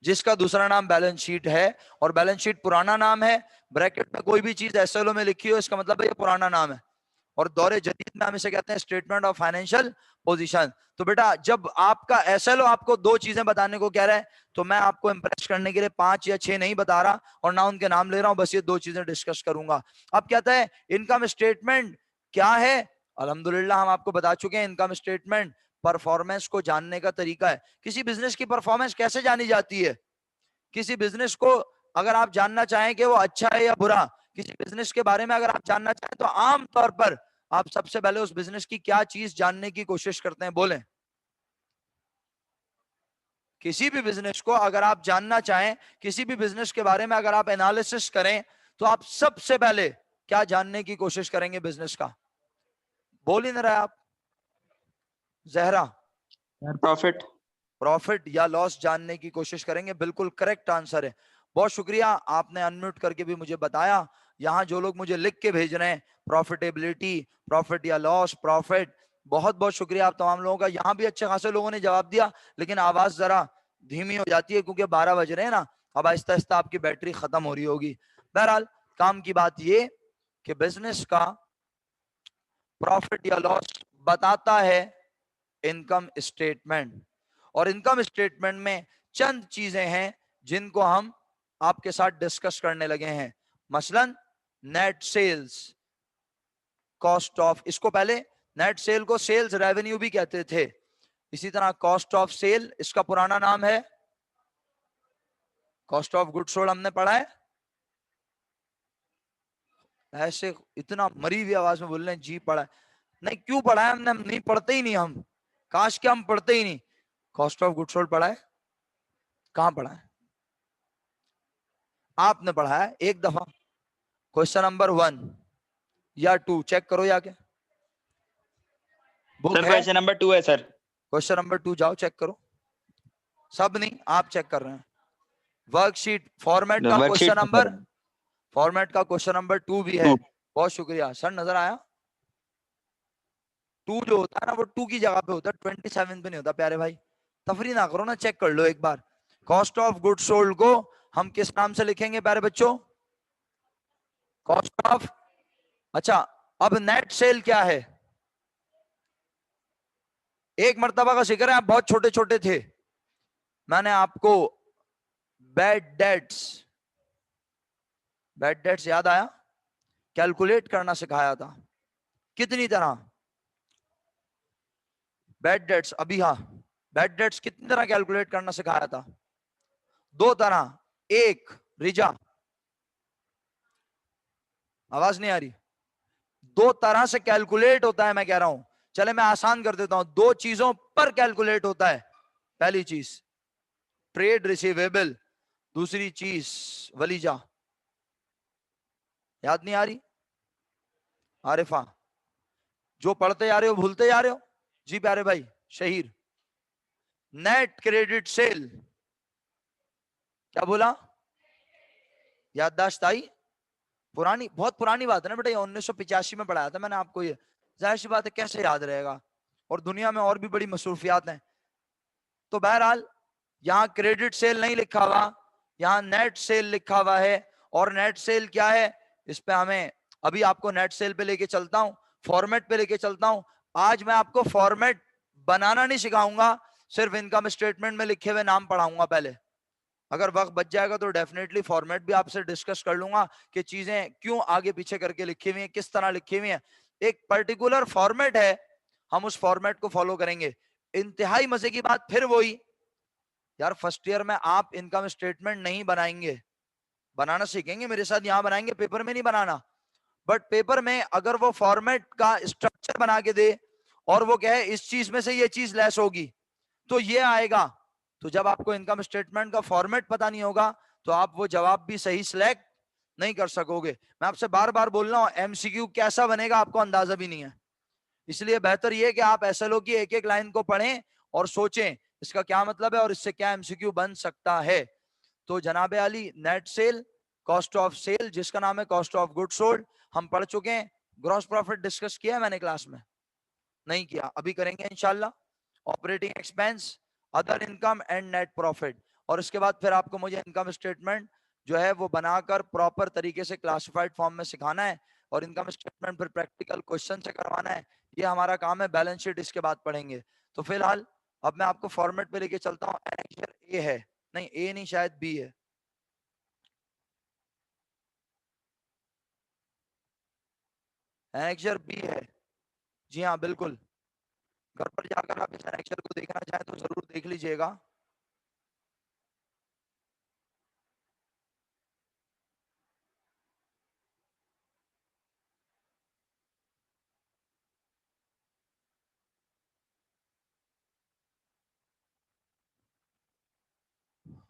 A: जिसका दूसरा नाम बैलेंस शीट है और बैलेंस शीट पुराना नाम है, ब्रैकेट में कोई भी चीज एसएलओ में लिखी हो इसका मतलब है ये पुराना नाम है, और दौरे जदीद में हम इसे कहते हैं स्टेटमेंट ऑफ फाइनेंशियल पोजीशन। तो बेटा जब आपका एसएलओ आपको 2 चीजें बताने को कह रहा है, तो मैं आपको इंप्रेस करने के लिए 5 या 6 नहीं बता रहा और ना उनके नाम ले रहा हूं, बस ये 2 चीजें डिस्कस करूंगा। अब कहता है इनकम स्टेटमेंट क्या है? अल्हम्दुलिल्लाह हम आपको बता चुके हैं, इनकम स्टेटमेंट परफॉर्मेंस को जानने का तरीका है। किसी बिजनेस की परफॉर्मेंस कैसे जानी जाती है? किसी बिजनेस को अगर आप जानना चाहें कि वो अच्छा है या बुरा, किसी बिजनेस के बारे में अगर आप जानना चाहें, तो आम तौर पर आप सबसे पहले उस बिजनेस की क्या चीज जानने की कोशिश करते हैं? बोलें। किसी भी बिजनेस को अगर आप जानना चाहें, किसी भी बिजनेस के बारे में अगर आप एनालिसिस करें, तो आप सबसे पहले क्या जानने की कोशिश करेंगे बिजनेस का? बोल ही नहीं रहे आप। जहरा?
D: प्रॉफिट।
A: प्रॉफिट या लॉस जानने की कोशिश करेंगे, बिल्कुल करेक्ट आंसर है। बहुत शुक्रिया, आपने अनम्यूट करके भी मुझे बताया। यहाँ जो लोग मुझे लिख के भेज रहे हैं प्रॉफिटेबिलिटी, प्रॉफिट या लॉस, प्रॉफिट, बहुत बहुत शुक्रिया आप तमाम लोगों का। यहाँ भी अच्छे खासे लोगों ने जवाब दिया, लेकिन आवाज जरा धीमी हो जाती है क्योंकि 12 बज रहे हैं ना, अब आहिस्ता आहिस्ता आपकी बैटरी खत्म हो रही होगी। बहरहाल काम की बात ये कि बिजनेस का प्रॉफिट या लॉस बताता है इनकम स्टेटमेंट, और इनकम स्टेटमेंट में चंद चीजें हैं जिनको हम आपके साथ डिस्कस करने लगे हैं। मसलन नेट सेल्स, कॉस्ट ऑफ, इसको पहले नेट सेल को सेल्स रेवेन्यू भी कहते थे, इसी तरह कॉस्ट ऑफ सेल इसका पुराना नाम है कॉस्ट ऑफ गुड्स सोल्ड, हमने पढ़ा है। ऐसे इतना मरी हुई आवाज में बोल रहे हैं जी पढ़ा है, नहीं क्यों पढ़ा है हमने? नहीं पढ़ते ही नहीं हम, काश के हम पढ़ते ही नहीं। कॉस्ट ऑफ गुड्स सोल्ड पढ़ा है? कहां पढ़ा है? आपने पढ़ा है एक दफा, क्वेश्चन नंबर 1 या 2 चेक करो जाके, बुक
D: सर
A: है?
D: क्वेश्चन नंबर 2 है सर।
A: क्वेश्चन नंबर 2 जाओ चेक करो। सब नहीं, आप चेक कर रहे हैं। वर्कशीट फॉर्मेट का क्वेश्चन नंबर, फॉर्मेट का क्वेश्चन नंबर 2 भी है। बहुत शुक्रिया सर, नजर आया? 2 जो होता है ना वो 2 की जगह पे होता है, 27 पे नहीं होता प्यारे भाई, तफरी ना करो ना, चेक कर लो एक बार। कॉस्ट ऑफ गुड्स सोल्ड को हम किस नाम से लिखेंगे प्यारे बच्चों? Cost of. अच्छा, अब नेट सेल क्या है? एक मर्तबा का जिक्र है, आप बहुत छोटे छोटे थे, मैंने आपको बैड डेट्स, बैड डेट्स याद आया, कैलकुलेट करना सिखाया था। कितनी तरह बैड डेट्स? अभी हाँ, बैड डेट्स कितनी तरह कैलकुलेट करना सिखाया था? 2 तरह। एक रिजा, आवाज नहीं आ रही? 2 तरह से कैलकुलेट होता है, मैं कह रहा हूं। चले मैं आसान कर देता हूं, 2 चीजों पर कैलकुलेट होता है। पहली चीज ट्रेड रिसीवेबल, दूसरी चीज वलीजा। याद नहीं आ रही? आरिफा जो पढ़ते जा रहे हो भूलते जा रहे हो। जी प्यारे भाई शहीर, नेट क्रेडिट सेल, क्या बोला? याददाश्त आई? पुरानी, बहुत पुरानी बात है ना बेटा, ये 1985 में पढ़ाया था मैंने आपको ये। जाहिर सी बात है कैसे याद रहेगा, और दुनिया में और भी बड़ी मसरूफियात हैं। तो बहरहाल यहाँ क्रेडिट सेल नहीं लिखा हुआ, यहाँ नेट सेल लिखा हुआ है। और नेट सेल क्या है, इस पे हमें अभी आपको नेट सेल पे लेके चलता हूँ, फॉर्मेट पे लेके चलता हूँ। आज मैं आपको फॉर्मेट बनाना नहीं सिखाऊंगा, सिर्फ इनकम स्टेटमेंट में लिखे हुए नाम पढ़ाऊंगा पहले। अगर वक्त बच जाएगा तो डेफिनेटली फॉर्मेट भी आपसे डिस्कस कर लूंगा कि चीजें क्यों आगे पीछे करके लिखी हुई हैं, किस तरह लिखी हुई हैं। एक पर्टिकुलर फॉर्मेट है, हम उस फॉर्मेट को फॉलो करेंगे। इंतहाई मजे की बात फिर वही, यार फर्स्ट ईयर में आप इनकम स्टेटमेंट नहीं बनाएंगे, बनाना सीखेंगे मेरे साथ, यहां बनाएंगे, पेपर में नहीं बनाना। बट पेपर में अगर वो फॉर्मेट का स्ट्रक्चर बना के दे और वो कहे इस चीज में से ये चीज लेस होगी तो ये आएगा, तो जब आपको इनकम स्टेटमेंट का फॉर्मेट पता नहीं होगा तो आप वो जवाब भी सही सिलेक्ट नहीं कर सकोगे। मैं आपसे बार बार बोल रहा हूं, एमसीक्यू कैसा बनेगा आपको अंदाजा भी नहीं है। इसलिए बेहतर ये कि आप एसएलओ की एक एक लाइन को पढ़ें और सोचें इसका क्या मतलब है और इससे क्या एमसीक्यू बन सकता है। तो जनाबे अली, net sale, cost of sale जिसका नाम है कॉस्ट ऑफ गुड सोल्ड, हम पढ़ चुके हैं। ग्रॉस प्रॉफिट डिस्कस किया है मैंने क्लास में? नहीं किया, अभी करेंगे इंशाल्लाह। Operating expense, other income and net profit, और इसके बाद फिर आपको मुझे इनकम स्टेटमेंट जो है वो बनाकर प्रॉपर तरीके से क्लासिफाइड फॉर्म में सिखाना है, और इनकम स्टेटमेंट फिर प्रैक्टिकल क्वेश्चन से करवाना है। ये हमारा काम है। बैलेंस शीट इसके बाद पढ़ेंगे। तो फिलहाल अब मैं आपको फॉर्मेट पे लेके चलता हूँ। ए है, नहीं ए नहीं, शायद बी है। एनेक्चर बी है, जी हाँ बिल्कुल। घर पर जाकर आप इस एनेक्चर को देखना चाहें तो जरूर देख लीजिएगा।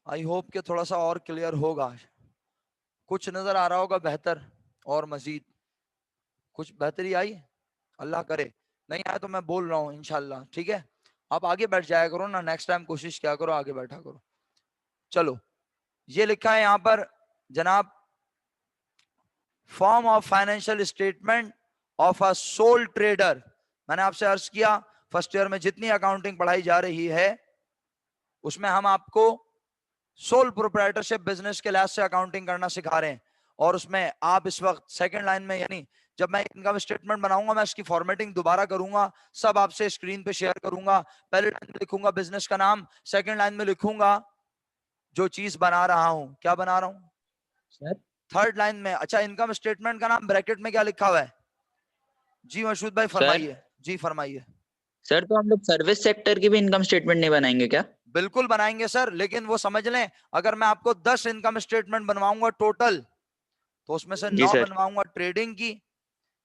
A: आई होप कि थोड़ा सा और क्लियर होगा, कुछ नजर आ रहा होगा बेहतर, और मजीद कुछ बेहतरी आई, अल्लाह करे। नहीं आया तो मैं बोल रहा हूँ इंशाल्लाह, ठीक है। आप आगे बैठ जाया करो ना, नेक्स्ट टाइम कोशिश क्या करो आगे बैठा करो। चलो, ये लिखा है यहाँ पर जनाब, form of financial statement of a soul trader. मैंने आपसे अर्ज किया फर्स्ट ईयर में जितनी अकाउंटिंग पढ़ाई जा रही है उसमें हम आपको सोल प्रोप्राइटरशिप बिजनेस के लिहाज से अकाउंटिंग करना सिखा रहे हैं। और उसमें आप इस वक्त सेकंड लाइन में, यानी जब मैं इनकम स्टेटमेंट बनाऊंगा मैं इसकी फॉर्मेटिंग दोबारा करूंगा, सब आपसे स्क्रीन पे शेयर करूंगा। पहले लाइन में लिखूंगा बिजनेस का नाम, सेकंड लाइन में लिखूंगा जो चीज बना रहा हूं, क्या बना रहा हूं।
D: सर
A: थर्ड लाइन में, अच्छा इनकम स्टेटमेंट का नाम ब्रैकेट में क्या लिखा हुआ है? जी मशहूद भाई
D: सर
A: फरमाइए। जी फरमाइए।
D: सर तो हम लोग सर्विस सेक्टर की भी इनकम स्टेटमेंट नहीं बनाएंगे क्या?
A: बिल्कुल बनाएंगे सर, लेकिन वो समझ लें अगर मैं आपको 10 इनकम स्टेटमेंट बनवाऊंगा टोटल, तो उसमें से
D: जी
A: 9
D: सर।
A: बनवाऊंगा ट्रेडिंग की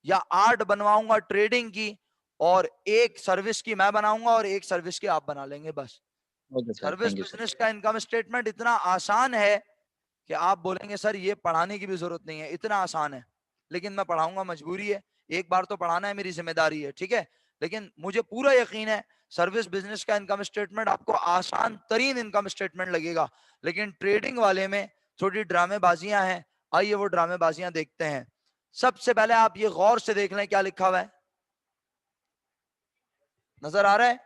A: या 8 बनवाऊंगा ट्रेडिंग की, और एक सर्विस की मैं बनाऊंगा और एक सर्विस की आप बना लेंगे बस।
D: Okay sir,
A: service
D: thank you sir.
A: Business का इनकम स्टेटमेंट इतना आसान है कि आप बोलेंगे सर ये पढ़ाने की भी जरूरत नहीं है, इतना आसान है। लेकिन मैं पढ़ाऊंगा, मजबूरी है, एक बार तो पढ़ाना है, मेरी जिम्मेदारी है, ठीक है। लेकिन मुझे पूरा यकीन है सर्विस बिजनेस का इनकम स्टेटमेंट आपको आसान तरीन इनकम स्टेटमेंट लगेगा। लेकिन ट्रेडिंग वाले में थोड़ी ड्रामेबाजियां हैं, आइए वो ड्रामेबाजियां देखते हैं। सबसे पहले आप ये गौर से देख लें क्या लिखा हुआ है, नजर आ रहा है?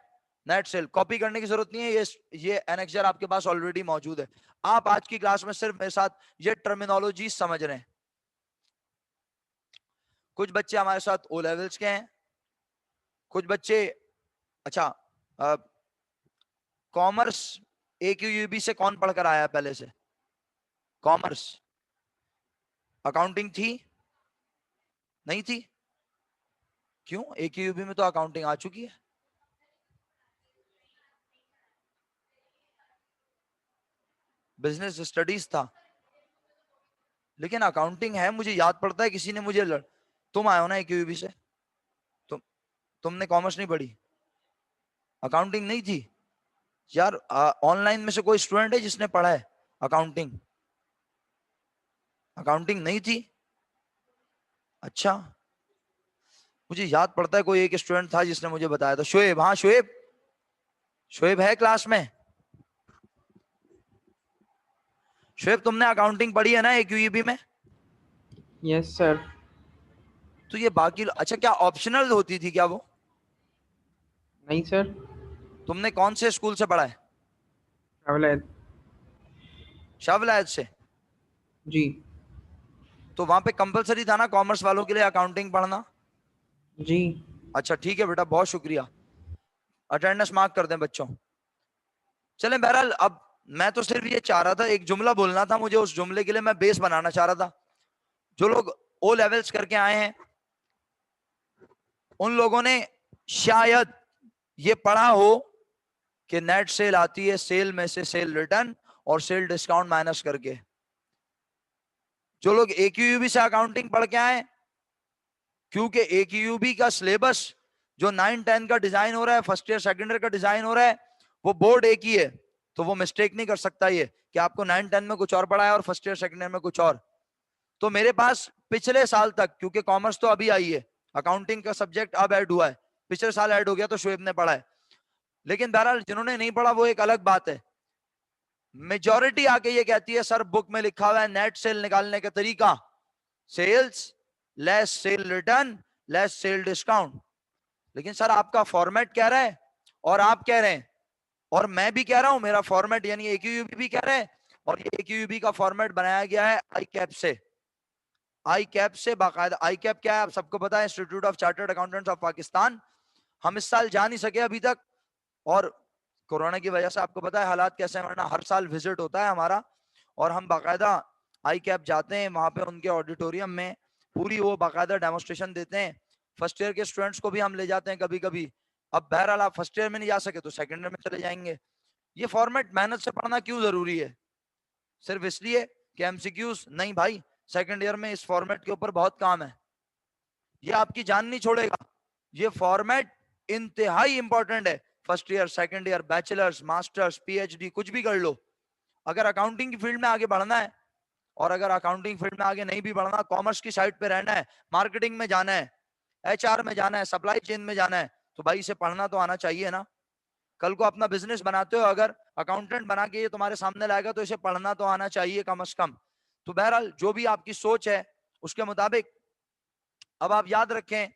A: नेट सेल कॉपी करने की जरूरत नहीं है, ये एनेक्चर आपके पास ऑलरेडी मौजूद है। आप आज की क्लास में सिर्फ मेरे साथ ये टर्मिनोलॉजी समझ रहे हैं। कुछ बच्चे हमारे साथ ओ लेवल्स के हैं, कुछ बच्चे, अच्छा कॉमर्स AQUB से कौन पढ़कर आया पहले से? कॉमर्स अकाउंटिंग थी? नहीं थी? क्यों? AQUB में तो अकाउंटिंग आ चुकी है। बिजनेस स्टडीज था, लेकिन अकाउंटिंग है, मुझे याद पड़ता है किसी ने मुझे तुम आए हो ना AQUB से, तुम तुमने कॉमर्स नहीं पढ़ी, अकाउंटिंग नहीं थी? यार ऑनलाइन में से कोई स्टूडेंट है जिसने पढ़ा है अकाउंटिंग? अकाउंटिंग नहीं थी? अच्छा, मुझे याद पड़ता है कोई एक स्टूडेंट था जिसने मुझे बताया था, शोएब, हाँ शोएब, शोएब है क्लास में? शोएब तुमने अकाउंटिंग पढ़ी है ना AQEB में?
E: Yes sir.
A: तो ये बाकी, अच्छा क्या ऑप्शनल होती थी क्या वो?
E: नहीं सर।
A: तुमने कौन से स्कूल से पढ़ा है?
E: अवलैद।
A: शाहवलायत से?
E: जी।
A: तो वहां पे कंपलसरी था ना कॉमर्स वालों के लिए अकाउंटिंग पढ़ना?
E: जी।
A: अच्छा ठीक है बेटा, बहुत शुक्रिया, अटेंडेंस मार्क कर दें बच्चों। चलें, बहरहाल अब मैं तो सिर्फ ये चाह रहा था, एक जुमला बोलना था मुझे, उस जुमले के लिए मैं बेस बनाना चाह रहा था। जो लोग O लेवल्स करके आए हैं उन लोगों ने शायद ये पढ़ा हो कि नेट सेल आती है सेल में से सेल रिटर्न और सेल डिस्काउंट माइनस करके। जो लोग AQUB से अकाउंटिंग पढ़ के आए, क्योंकि AQUB का सिलेबस जो 9-10 का डिजाइन हो रहा है, फर्स्ट ईयर सेकंड ईयर का डिजाइन हो रहा है, वो बोर्ड एक ही है, तो वो मिस्टेक नहीं कर सकता ये कि आपको 9-10 में कुछ और पढ़ाया और फर्स्ट ईयर सेकंड ईयर में कुछ और। तो मेरे पास पिछले साल तक, क्योंकि कॉमर्स तो अभी आई है, अकाउंटिंग का सब्जेक्ट अब ऐड हुआ है, पिछले साल ऐड हो गया तो शोएब ने पढ़ा है, लेकिन बहरहाल जिन्होंने नहीं पढ़ा वो एक अलग बात है। मेजॉरिटी आके ये कहती है सर बुक में लिखा हुआ है नेट सेल निकालने का तरीका sales less sale return less sale discount, लेकिन सर आपका फॉर्मेट कह रहा है और आप कह रहे हैं और मैं भी कह रहा हूं, मेरा फॉर्मेट यानी AQUB भी कह रहे हैं, और ये AQUB का फॉर्मेट बनाया गया है ICAP से। ICAP से बाकायदा, ICAP क्या है आप सबको पता है, institute of chartered accountants of Pakistan. हम इस साल जा नहीं सके अभी तक, और कोरोना की वजह से आपको पता है हालात कैसे हैं, वरना हर साल विजिट होता है हमारा, और हम बाकायदा ICAP जाते हैं, वहां पे उनके ऑडिटोरियम में पूरी वो बाकायदा डेमोस्ट्रेशन देते हैं। फर्स्ट ईयर के स्टूडेंट्स को भी हम ले जाते हैं कभी कभी। अब बहरहाल आप फर्स्ट ईयर में नहीं जा सके तो सेकंड ईयर में चले जाएंगे। ये फॉर्मेट मेहनत से पढ़ना क्यों जरूरी है? सिर्फ इसलिए कि MCQs नहीं भाई, सेकंड ईयर में इस फॉर्मेट के ऊपर बहुत काम है, ये आपकी जान नहीं छोड़ेगा। ये फॉर्मेट इंतहाई इंपॉर्टेंट है। First year second year bachelors masters PhD कुछ भी कर लो, अगर अकाउंटिंग की फील्ड में आगे बढ़ना है, और अगर अकाउंटिंग फील्ड में आगे नहीं भी बढ़ना, कॉमर्स की साइड पे रहना है, मार्केटिंग में जाना है, HR में जाना है, सप्लाई चेन में जाना है, तो भाई इसे पढ़ना तो आना चाहिए ना। कल को अपना बिजनेस बनाते हो, अगर अकाउंटेंट बना के ये तुम्हारे सामने लाएगा तो इसे पढ़ना तो आना चाहिए कम से कम। तो बहरहाल जो भी आपकी सोच है उसके मुताबिक, अब आप याद रखें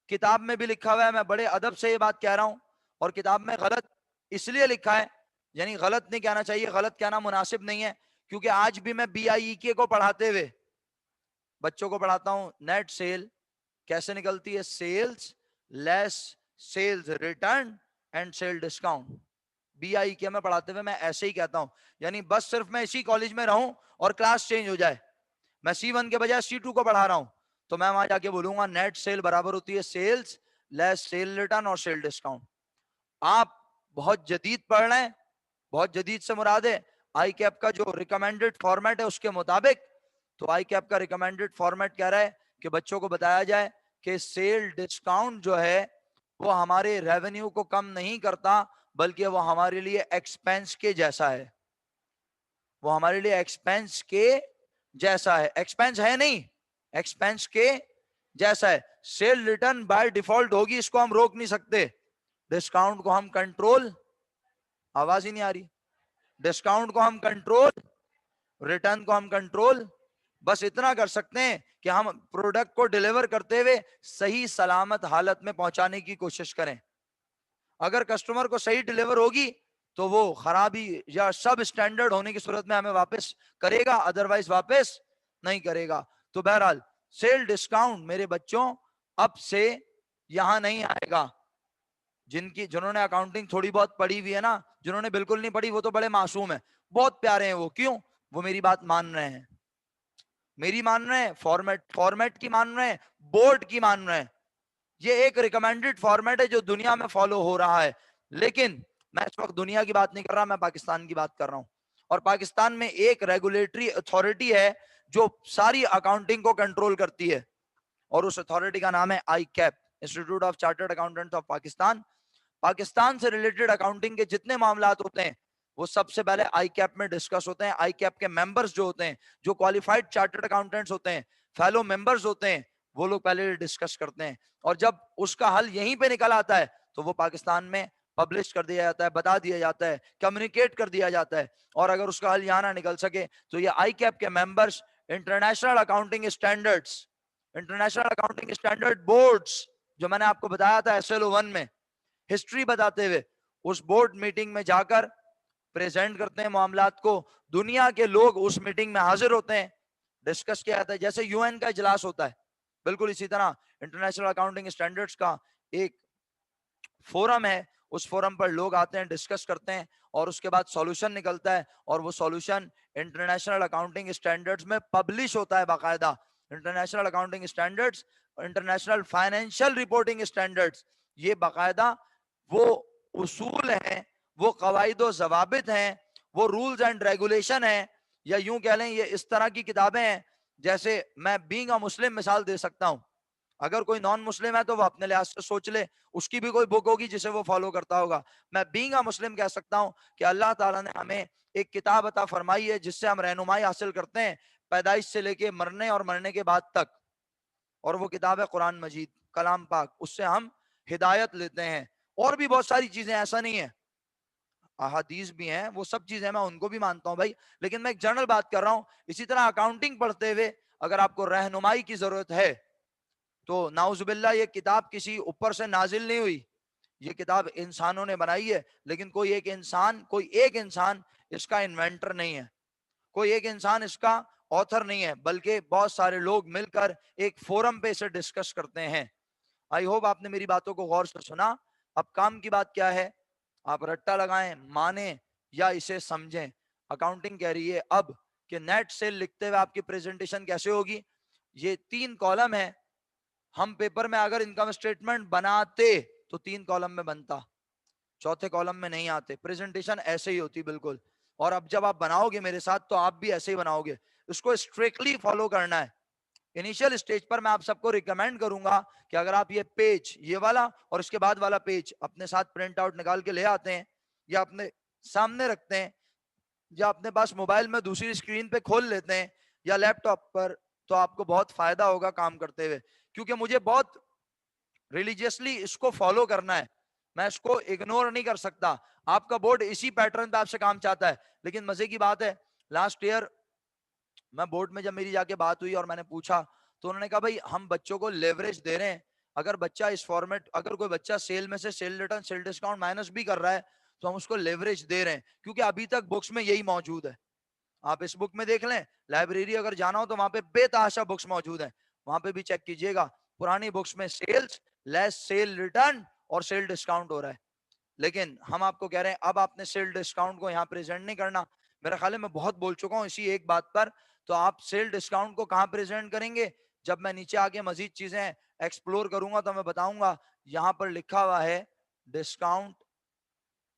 A: किताब में भी लिखा हुआ है, मैं बड़े अदब से ये बात कह रहा हूं, और किताब में गलत इसलिए लिखा है, यानी गलत नहीं कहना चाहिए, गलत कहना मुनासिब नहीं है, क्योंकि आज भी मैं BIEK को पढ़ाते हुए बच्चों को पढ़ाता हूं, नेट सेल कैसे निकलती है, sales less sales return and sale discount. BIEK में पढ़ाते हुए मैं ऐसे ही कहता हूं, यानी बस सिर्फ मैं इसी कॉलेज में रहूं और क्लास चेंज हो जाए, मैं C1 के बजाय C2 को पढ़ा रहा हूं, तो मैं वहां जाके बोलूंगा नेट सेल बराबर होती है सेल्स लेस सेल रिटर्न और सेल डिस्काउंट। आप बहुत जदीद पढ़ रहे हैं, बहुत जदीद से मुराद है ICAP का जो रिकमेंडेड फॉर्मेट है उसके मुताबिक, तो ICAP का रिकमेंडेड फॉर्मेट कह रहा है कि बच्चों को बताया जाए कि सेल डिस्काउंट जो है वो हमारे रेवेन्यू को कम नहीं करता, बल्कि वो हमारे लिए एक्सपेंस के जैसा है, वो हमारे लिए एक्सपेंस के जैसा है, एक्सपेंस है नहीं, एक्सपेंस के जैसा है। सेल रिटर्न बाय डिफॉल्ट होगी, इसको हम रोक नहीं सकते, डिस्काउंट को हम कंट्रोल, आवाज ही नहीं आ रही, डिस्काउंट को हम कंट्रोल, रिटर्न को हम कंट्रोल बस इतना कर सकते हैं कि हम प्रोडक्ट को डिलीवर करते हुए सही सलामत हालत में पहुंचाने की कोशिश करें। अगर कस्टमर को सही डिलीवर होगी तो वो खराबी या सब स्टैंडर्ड होने की सूरत में हमें वापस करेगा, अदरवाइज वापस नहीं करेगा। तो बहरहाल सेल डिस्काउंट मेरे बच्चों अब से यहां नहीं आएगा। जिन्होंने अकाउंटिंग थोड़ी बहुत पढ़ी हुई है ना, जिन्होंने बिल्कुल नहीं पढ़ी वो तो बड़े मासूम है, बहुत प्यारे हैं वो। क्यों? वो मेरी बात मान रहे हैं, मेरी मान रहे हैं, फॉर्मेट की मान रहे हैं, बोर्ड की मान रहे हैं। ये एक रिकमेंडेड फॉर्मेट है जो दुनिया में फॉलो हो रहा है, लेकिन मैं इस वक्त दुनिया की बात नहीं कर रहा, मैं पाकिस्तान की बात कर रहा हूं। और पाकिस्तान में एक रेगुलेटरी अथॉरिटी है जो सारी अकाउंटिंग को कंट्रोल करती है, और उस अथॉरिटी का नाम है ICAP, institute of chartered accountants of Pakistan. Pakistan से रिलेटेड अकाउंटिंग के जितने मामलात होते हैं वो सबसे पहले ICAP में डिस्कस होते हैं। ICAP के मेंबर्स जो होते हैं, जो क्वालिफाइड चार्टर्ड अकाउंटेंट्स होते हैं, फेलो मेंबर्स होते हैं, वो लोग पहले डिस्कस करते हैं, और जब उसका हल यहीं पे निकल आता है तो वो पाकिस्तान में पब्लिश कर दिया जाता है, बता दिया जाता है, कम्युनिकेट कर दिया जाता है। और अगर उसका हल यहाँ ना निकल सके तो ये ICAP के members, international accounting standards, international accounting standard boards, जो मैंने आपको बताया था SLO 1 में हिस्ट्री बताते हुए, उस बोर्ड मीटिंग में जाकर प्रेजेंट करते हैं मामलात को। दुनिया के लोग उस मीटिंग में हाजिर होते हैं, डिस्कस किया जाता है, जैसे UN का इजलास होता है, बिल्कुल इसी तरह इंटरनेशनल अकाउंटिंग स्टैंडर्ड्स का एक फोरम है। उस फोरम पर लोग आते हैं, डिस्कस करते हैं, और उसके बाद सॉल्यूशन निकलता है, और वो सॉल्यूशन इंटरनेशनल अकाउंटिंग स्टैंडर्ड्स में पब्लिश होता है बाकायदा। International accounting standards, international financial reporting standards, ये बाकायदा वो उसूल हैं, वो कवायद व ज़वाबित हैं, वो रूल्स एंड रेगुलेशन हैं, या यूं कह लें ये इस तरह की किताबें हैं। जैसे मैं बीइंग अ मुस्लिम मिसाल दे सकता हूं, अगर कोई नॉन मुस्लिम है तो वो अपने लिहाज से सोच ले, उसकी भी कोई बुक होगी जिसे वो फॉलो करता होगा। मैं बीइंग अ मुस्लिम कह सकता हूं कि अल्लाह ताला ने हमें एक किताब अता फरमाई है जिससे हम रहनुमाई हासिल करते हैं पैदाइश से लेके मरने और मरने के बाद तक, और वो किताब है कुरान मजीद, कलाम पाक, उससे हम हिदायत लेते हैं। और भी बहुत सारी चीजें, ऐसा नहीं है, अहादीस भी हैं, वो सब चीजें मैं उनको भी मानता हूं भाई, लेकिन मैं एक जनरल बात कर रहा हूं। इसी तरह अकाउंटिंग पढ़ते हुए अगर आपको रहनुमाई की जरूरत है तो नाउजुबिल्ला ये किताब किसी ऊपर से नाजिल नहीं हुई, ये किताब इंसानों ने बनाई है, लेकिन कोई एक इंसान इसका इन्वेंटर नहीं है, कोई एक इंसान इसका ऑथर नहीं है, बल्कि बहुत सारे लोग मिलकर एक फोरम पे इसे डिस्कस करते हैं। आई होप आपने मेरी बातों को गौर से सुना। अब काम की बात क्या है, आप रट्टा लगाएं, माने या इसे समझें। अकाउंटिंग कह रही है अब कि नेट सेल लिखते हुए आपकी प्रेजेंटेशन कैसे होगी। ये 3 कॉलम है, हम पेपर में अगर इनकम स्टेटमेंट बनाते तो 3 कॉलम में बनता, चौथे कॉलम में नहीं आते। प्रेजेंटेशन ऐसे ही होती बिल्कुल, और अब जब आप बनाओगे मेरे साथ तो आप भी ऐसे ही बनाओगे, इसको स्ट्रिक्टली फॉलो करना है। इनिशियल स्टेज पर मैं आप सबको रिकमेंड करूंगा कि अगर आप ये पेज, ये वाला और इसके बाद वाला पेज अपने साथ प्रिंट आउट निकाल के ले आते हैं, या अपने सामने रखते हैं, या अपने पास मोबाइल में दूसरी स्क्रीन पे खोल लेते हैं, या लैपटॉप पर, तो आपको बहुत फायदा होगा काम करते हुए। क्योंकि मुझे बहुत रिलीजियसली इसको फॉलो करना है, मैं इसको इग्नोर नहीं कर सकता। आपका बोर्ड इसी पैटर्न पे आपसे काम चाहता है। लेकिन मजे की बात है, लास्ट ईयर मैं बोर्ड में जब मेरी जाके बात हुई और मैंने पूछा, तो उन्होंने कहा भाई हम बच्चों को लेवरेज दे रहे हैं, अगर बच्चा इस फॉर्मेट, अगर कोई बच्चा सेल में से cell return, sale discount minus भी कर रहा है तो हम उसको लेवरेज दे रहे हैं, क्योंकि अभी तक बुक्स में यही मौजूद है। आप इस बुक में देख लें, लाइब्रेरी अगर जाना हो तो वहां पे बेतहाशा बुक्स मौजूद हैं, वहां पे भी चेक कीजिएगा। पुरानी बुक्स में सेल्स लेस सेल रिटर्न और सेल डिस्काउंट हो रहा है, लेकिन हम आपको कह रहे हैं अब आपने सेल डिस्काउंट को यहाँ प्रेजेंट नहीं करना। मेरा ख्याल है मैं बहुत बोल चुका हूँ इसी एक बात पर, तो आप सेल डिस्काउंट को कहाँ प्रेजेंट करेंगे, जब मैं नीचे आके मजीद चीजें एक्सप्लोर करूंगा तो मैं बताऊंगा। यहाँ पर लिखा हुआ है डिस्काउंट,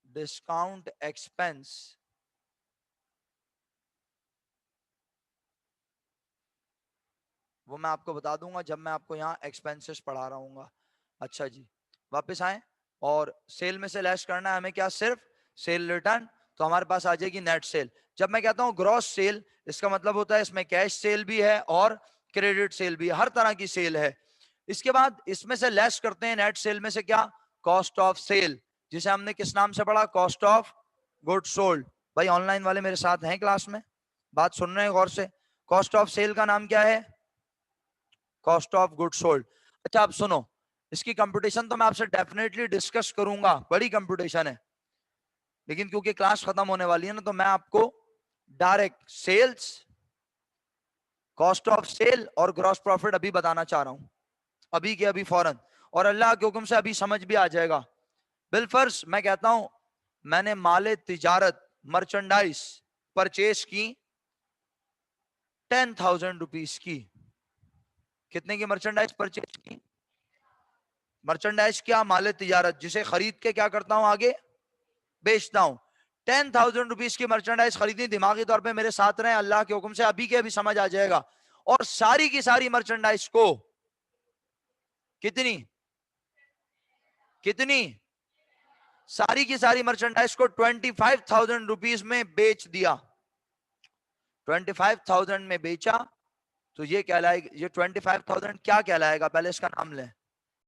A: डिस्काउंट एक्सपेंस, वो मैं आपको बता दूंगा जब मैं आपको यहाँ एक्सपेंसेस पढ़ा रहा हूँ। अच्छा जी, वापस आए, और सेल में से लेस करना है हमें क्या, सिर्फ सेल रिटर्न, तो हमारे पास आ जाएगी नेट सेल। जब मैं कहता हूँ ग्रॉस सेल, इसका मतलब होता है इसमें कैश सेल भी है और क्रेडिट सेल भी है, हर तरह की सेल है। इसके बाद इसमें से लेस करते हैं नेट सेल में से क्या, कॉस्ट ऑफ सेल, जिसे हमने किस नाम से पढ़ा, कॉस्ट ऑफ गुड सोल्ड। भाई ऑनलाइन वाले मेरे साथ हैं क्लास में, बात सुन रहे हैं गौर से, कॉस्ट ऑफ सेल का नाम क्या है, कॉस्ट ऑफ गुड सोल्ड। अच्छा आप सुनो, इसकी कंप्यूटेशन तो मैं आपसे डेफिनेटली डिस्कस करूंगा, बड़ी कंप्यूटेशन है, लेकिन क्योंकि क्लास खत्म होने वाली है ना, तो मैं आपको direct sales, cost of sale और ग्रॉस प्रॉफिट अभी बताना चाह रहा हूं, अभी के अभी फौरन, और अल्लाह के हुक्म से अभी समझ भी आ जाएगा। बिलफर्ज मैं कहता हूं मैंने माले तिजारत, मर्चेंडाइज परचेज की 10,000 रुपीज की। कितने की मर्चेंडाइज परचेज की, मर्चेंडाइज क्या, माले तिजारत, जिसे खरीद के क्या करता हूं, आगे बेचता हूं। 10,000 रुपीज की मर्चेंडाइज खरीदी, दिमागी तौर पे मेरे साथ रहे, अल्लाह के हुक्म से अभी के अभी समझ आ जाएगा। और सारी की सारी मर्चेंडाइज को कितनी कितनी, सारी की सारी मर्चेंडाइज को 25,000 रुपीज में बेच दिया। 25,000 में बेचा तो ये कहलाएगा, ये 25,000 क्या कहलाएगा, पहले इसका नाम लें।